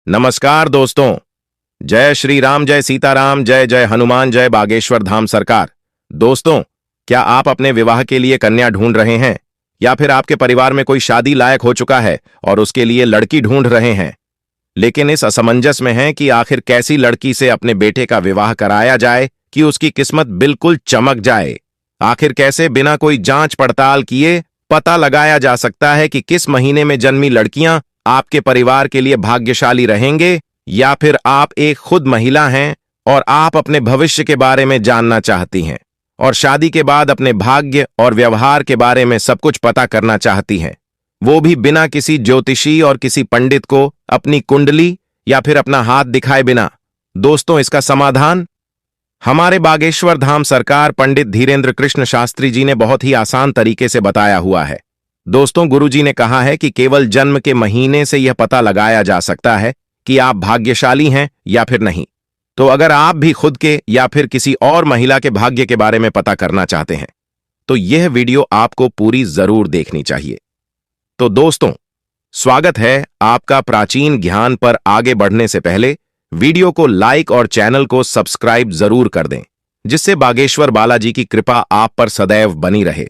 नमस्कार दोस्तों। जय श्री राम, जय सीताराम, जय जय हनुमान, जय बागेश्वर धाम सरकार। दोस्तों, क्या आप अपने विवाह के लिए कन्या ढूंढ रहे हैं या फिर आपके परिवार में कोई शादी लायक हो चुका है और उसके लिए लड़की ढूंढ रहे हैं, लेकिन इस असमंजस में हैं कि आखिर कैसी लड़की से अपने बेटे का विवाह कराया जाए कि उसकी किस्मत बिल्कुल चमक जाए। आखिर कैसे बिना कोई जांच पड़ताल किए पता लगाया जा सकता है कि किस महीने में जन्मी लड़कियां आपके परिवार के लिए भाग्यशाली रहेंगे, या फिर आप एक खुद महिला हैं और आप अपने भविष्य के बारे में जानना चाहती हैं और शादी के बाद अपने भाग्य और व्यवहार के बारे में सब कुछ पता करना चाहती हैं, वो भी बिना किसी ज्योतिषी और किसी पंडित को अपनी कुंडली या फिर अपना हाथ दिखाए बिना। दोस्तों, इसका समाधान हमारे बागेश्वर धाम सरकार पंडित धीरेन्द्र कृष्ण शास्त्री जी ने बहुत ही आसान तरीके से बताया हुआ है। दोस्तों, गुरुजी ने कहा है कि केवल जन्म के महीने से यह पता लगाया जा सकता है कि आप भाग्यशाली हैं या फिर नहीं। तो अगर आप भी खुद के या फिर किसी और महिला के भाग्य के बारे में पता करना चाहते हैं तो यह वीडियो आपको पूरी जरूर देखनी चाहिए। तो दोस्तों, स्वागत है आपका प्राचीन ज्ञान पर आगे बढ़ने से पहले वीडियो को लाइक और चैनल को सब्सक्राइब जरूर कर दें, जिससे बागेश्वर बालाजी की कृपा आप पर सदैव बनी रहे।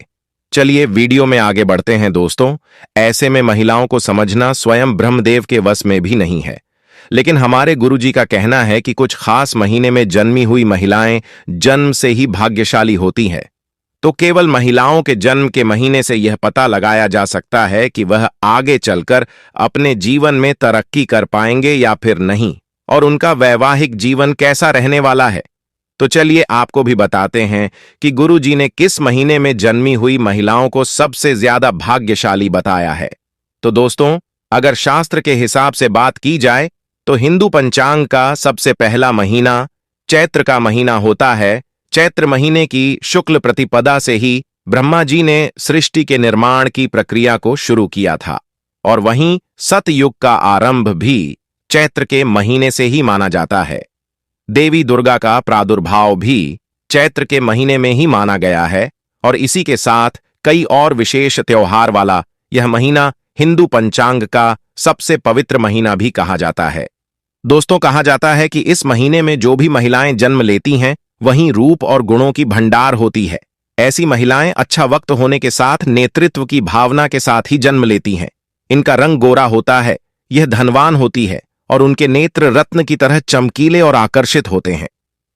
चलिए वीडियो में आगे बढ़ते हैं। दोस्तों, ऐसे में महिलाओं को समझना स्वयं ब्रह्मदेव के वश में भी नहीं है, लेकिन हमारे गुरुजी का कहना है कि कुछ खास महीने में जन्मी हुई महिलाएं जन्म से ही भाग्यशाली होती हैं। तो केवल महिलाओं के जन्म के महीने से यह पता लगाया जा सकता है कि वह आगे चलकर अपने जीवन में तरक्की कर पाएंगे या फिर नहीं, और उनका वैवाहिक जीवन कैसा रहने वाला है। तो चलिए आपको भी बताते हैं कि गुरुजी ने किस महीने में जन्मी हुई महिलाओं को सबसे ज्यादा भाग्यशाली बताया है। तो दोस्तों, अगर शास्त्र के हिसाब से बात की जाए तो हिंदू पंचांग का सबसे पहला महीना चैत्र का महीना होता है। चैत्र महीने की शुक्ल प्रतिपदा से ही ब्रह्मा जी ने सृष्टि के निर्माण की प्रक्रिया को शुरू किया था, और वहीं सतयुग का आरंभ भी चैत्र के महीने से ही माना जाता है। देवी दुर्गा का प्रादुर्भाव भी चैत्र के महीने में ही माना गया है, और इसी के साथ कई और विशेष त्योहार वाला यह महीना हिंदू पंचांग का सबसे पवित्र महीना भी कहा जाता है। दोस्तों, कहा जाता है कि इस महीने में जो भी महिलाएं जन्म लेती हैं वहीं रूप और गुणों की भंडार होती है। ऐसी महिलाएं अच्छा वक्त होने के साथ नेतृत्व की भावना के साथ ही जन्म लेती हैं। इनका रंग गोरा होता है, यह धनवान होती है और उनके नेत्र रत्न की तरह चमकीले और आकर्षित होते हैं।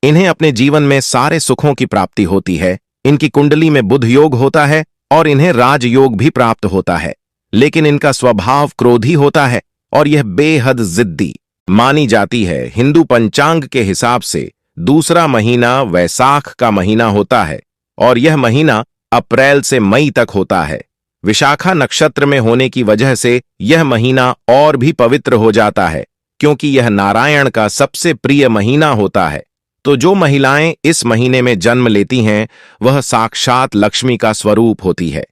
इन्हें अपने जीवन में सारे सुखों की प्राप्ति होती है। इनकी कुंडली में बुध योग होता है और इन्हें राजयोग भी प्राप्त होता है, लेकिन इनका स्वभाव क्रोधी होता है और यह बेहद जिद्दी मानी जाती है। हिंदू पंचांग के हिसाब से दूसरा महीना वैसाख का महीना होता है और यह महीना अप्रैल से मई तक होता है। विशाखा नक्षत्र में होने की वजह से यह महीना और भी पवित्र हो जाता है, क्योंकि यह नारायण का सबसे प्रिय महीना होता है। तो जो महिलाएं इस महीने में जन्म लेती हैं वह साक्षात लक्ष्मी का स्वरूप होती है।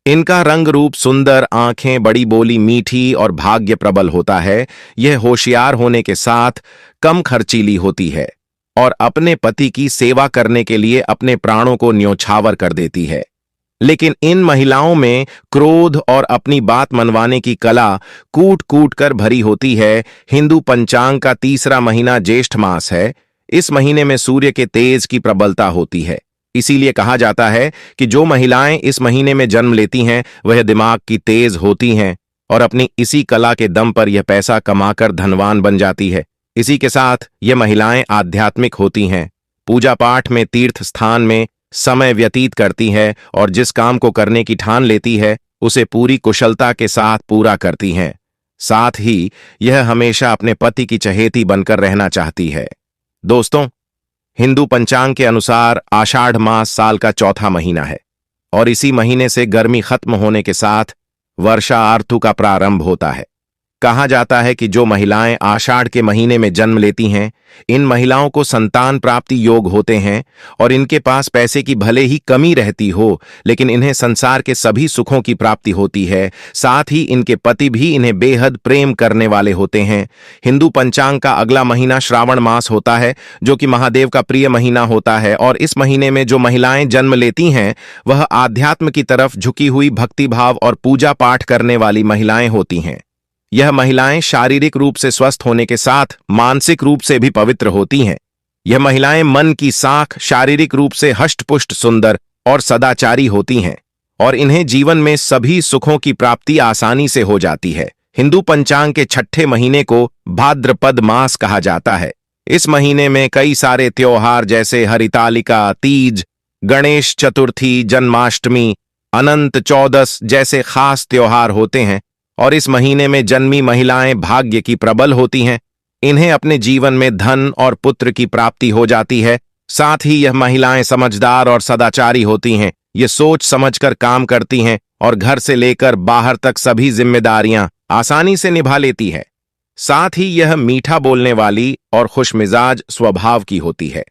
इनका रंग रूप सुंदर, आंखें बड़ी, बोली मीठी और भाग्य प्रबल होता है। यह होशियार होने के साथ कम खर्चीली होती है और अपने पति की सेवा करने के लिए अपने प्राणों को न्योछावर कर देती है। लेकिन इन महिलाओं में क्रोध और अपनी बात मनवाने की कला कूट कूट कर भरी होती है। हिंदू पंचांग का तीसरा महीना ज्येष्ठ मास है। इस महीने में सूर्य के तेज की प्रबलता होती है। इसीलिए कहा जाता है कि जो महिलाएं इस महीने में जन्म लेती हैं वह दिमाग की तेज होती हैं और अपनी इसी कला के दम पर यह पैसा कमाकर धनवान बन जाती है। इसी के साथ ये महिलाएं आध्यात्मिक होती हैं, पूजा पाठ में, तीर्थ स्थान में समय व्यतीत करती है और जिस काम को करने की ठान लेती है उसे पूरी कुशलता के साथ पूरा करती हैं। साथ ही यह हमेशा अपने पति की चहेती बनकर रहना चाहती है। दोस्तों, हिंदू पंचांग के अनुसार आषाढ़ मास साल का चौथा महीना है और इसी महीने से गर्मी खत्म होने के साथ वर्षा ऋतु का प्रारंभ होता है। कहा जाता है कि जो महिलाएं आषाढ़ के महीने में जन्म लेती हैं, इन महिलाओं को संतान प्राप्ति योग होते हैं और इनके पास पैसे की भले ही कमी रहती हो, लेकिन इन्हें संसार के सभी सुखों की प्राप्ति होती है। साथ ही इनके पति भी इन्हें बेहद प्रेम करने वाले होते हैं। हिंदू पंचांग का अगला महीना श्रावण मास होता है, जो कि महादेव का प्रिय महीना होता है, और इस महीने में जो महिलाएं जन्म लेती हैं वह आध्यात्म की तरफ झुकी हुई भक्तिभाव और पूजा पाठ करने वाली महिलाएं होती हैं। यह महिलाएं शारीरिक रूप से स्वस्थ होने के साथ मानसिक रूप से भी पवित्र होती हैं। यह महिलाएं मन की साख, शारीरिक रूप से हष्टपुष्ट, सुंदर और सदाचारी होती हैं और इन्हें जीवन में सभी सुखों की प्राप्ति आसानी से हो जाती है। हिंदू पंचांग के छठे महीने को भाद्रपद मास कहा जाता है। इस महीने में कई सारे त्योहार जैसे हरितालिका, तीज, गणेश चतुर्थी, जन्माष्टमी, अनंत चौदस जैसे खास त्योहार होते हैं और इस महीने में जन्मी महिलाएं भाग्य की प्रबल होती हैं। इन्हें अपने जीवन में धन और पुत्र की प्राप्ति हो जाती है। साथ ही यह महिलाएं समझदार और सदाचारी होती हैं। ये सोच समझकर काम करती हैं और घर से लेकर बाहर तक सभी जिम्मेदारियां आसानी से निभा लेती है। साथ ही यह मीठा बोलने वाली और खुशमिजाज स्वभाव की होती है।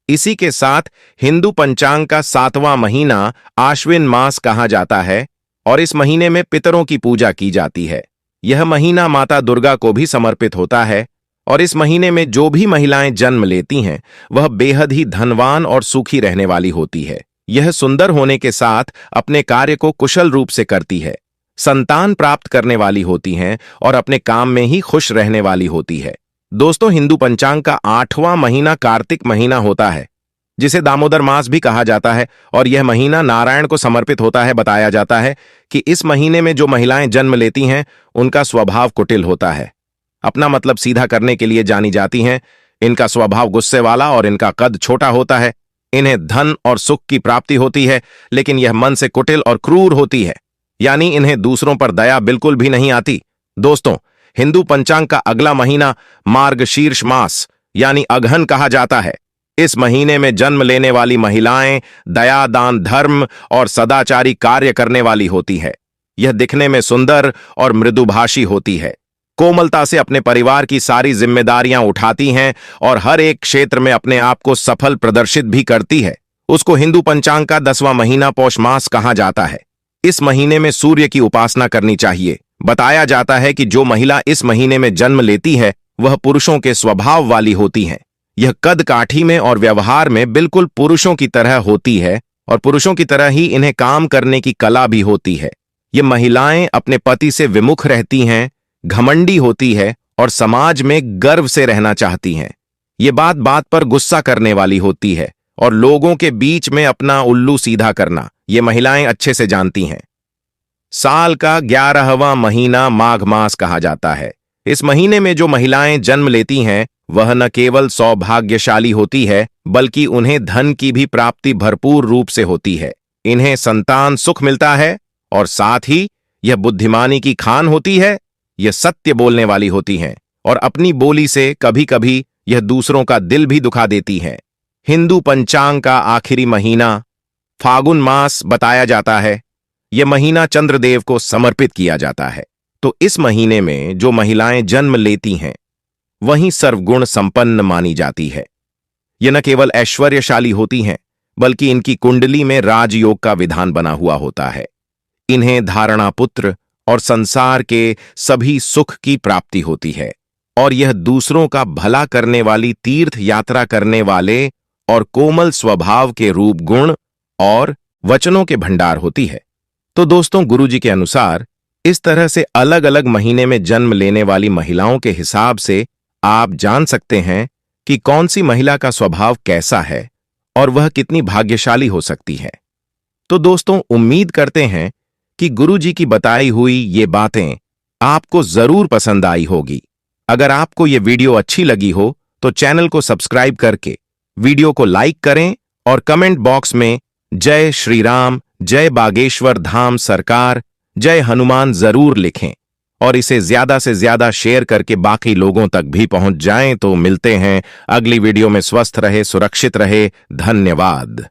इसी के साथ हिंदू पंचांग का 7वां महीना आश्विन मास कहा जाता है और इस महीने में पितरों की पूजा की जाती है। यह महीना माता दुर्गा को भी समर्पित होता है और इस महीने में जो भी महिलाएं जन्म लेती हैं वह बेहद ही धनवान और सुखी रहने वाली होती है। यह सुंदर होने के साथ अपने कार्य को कुशल रूप से करती है, संतान प्राप्त करने वाली होती हैं और अपने काम में ही खुश रहने वाली होती है। दोस्तों, हिंदू पंचांग का 8वां महीना कार्तिक महीना होता है, जिसे दामोदर मास भी कहा जाता है और यह महीना नारायण को समर्पित होता है। बताया जाता है कि इस महीने में जो महिलाएं जन्म लेती हैं उनका स्वभाव कुटिल होता है, अपना मतलब सीधा करने के लिए जानी जाती हैं। इनका स्वभाव गुस्से वाला और इनका कद छोटा होता है। इन्हें धन और सुख की प्राप्ति होती है, लेकिन यह मन से कुटिल और क्रूर होती है, यानी इन्हें दूसरों पर दया बिल्कुल भी नहीं आती। दोस्तों, हिंदू पंचांग का अगला महीना मार्गशीर्ष मास यानी अगहन कहा जाता है। इस महीने में जन्म लेने वाली महिलाएं दया, दान, धर्म और सदाचारी कार्य करने वाली होती है। यह दिखने में सुंदर और मृदुभाषी होती है, कोमलता से अपने परिवार की सारी जिम्मेदारियां उठाती हैं और हर एक क्षेत्र में अपने आप को सफल प्रदर्शित भी करती है। उसको हिंदू पंचांग का 10वां महीना पौष मास कहा जाता है। इस महीने में सूर्य की उपासना करनी चाहिए। बताया जाता है कि जो महिला इस महीने में जन्म लेती है वह पुरुषों के स्वभाव वाली होती है। यह कद काठी में और व्यवहार में बिल्कुल पुरुषों की तरह होती है और पुरुषों की तरह ही इन्हें काम करने की कला भी होती है। ये महिलाएं अपने पति से विमुख रहती हैं, घमंडी होती है और समाज में गर्व से रहना चाहती हैं। ये बात बात पर गुस्सा करने वाली होती है और लोगों के बीच में अपना उल्लू सीधा करना ये महिलाएं अच्छे से जानती हैं। साल का 11वां महीना माघ मास कहा जाता है। इस महीने में जो महिलाएं जन्म लेती हैं वह न केवल सौभाग्यशाली होती है बल्कि उन्हें धन की भी प्राप्ति भरपूर रूप से होती है। इन्हें संतान सुख मिलता है और साथ ही यह बुद्धिमानी की खान होती है। यह सत्य बोलने वाली होती हैं और अपनी बोली से कभी कभी यह दूसरों का दिल भी दुखा देती हैं। हिंदू पंचांग का आखिरी महीना फागुन मास बताया जाता है। यह महीना चंद्रदेव को समर्पित किया जाता है। तो इस महीने में जो महिलाएं जन्म लेती हैं वहीं सर्वगुण संपन्न मानी जाती है। यह न केवल ऐश्वर्यशाली होती हैं बल्कि इनकी कुंडली में राजयोग का विधान बना हुआ होता है। इन्हें धारणा पुत्र और संसार के सभी सुख की प्राप्ति होती है और यह दूसरों का भला करने वाली, तीर्थ यात्रा करने वाले और कोमल स्वभाव के रूप गुण और वचनों के भंडार होती है। तो दोस्तों, गुरुजी के अनुसार इस तरह से अलग अलग महीने में जन्म लेने वाली महिलाओं के हिसाब से आप जान सकते हैं कि कौन सी महिला का स्वभाव कैसा है और वह कितनी भाग्यशाली हो सकती है। तो दोस्तों, उम्मीद करते हैं कि गुरुजी की बताई हुई ये बातें आपको जरूर पसंद आई होगी। अगर आपको ये वीडियो अच्छी लगी हो तो चैनल को सब्सक्राइब करके वीडियो को लाइक करें और कमेंट बॉक्स में जय श्री राम, जय बागेश्वर धाम सरकार, जय हनुमान जरूर लिखें और इसे ज्यादा से ज्यादा शेयर करके बाकी लोगों तक भी पहुंच जाएं। तो मिलते हैं अगली वीडियो में। स्वस्थ रहे, सुरक्षित रहे। धन्यवाद।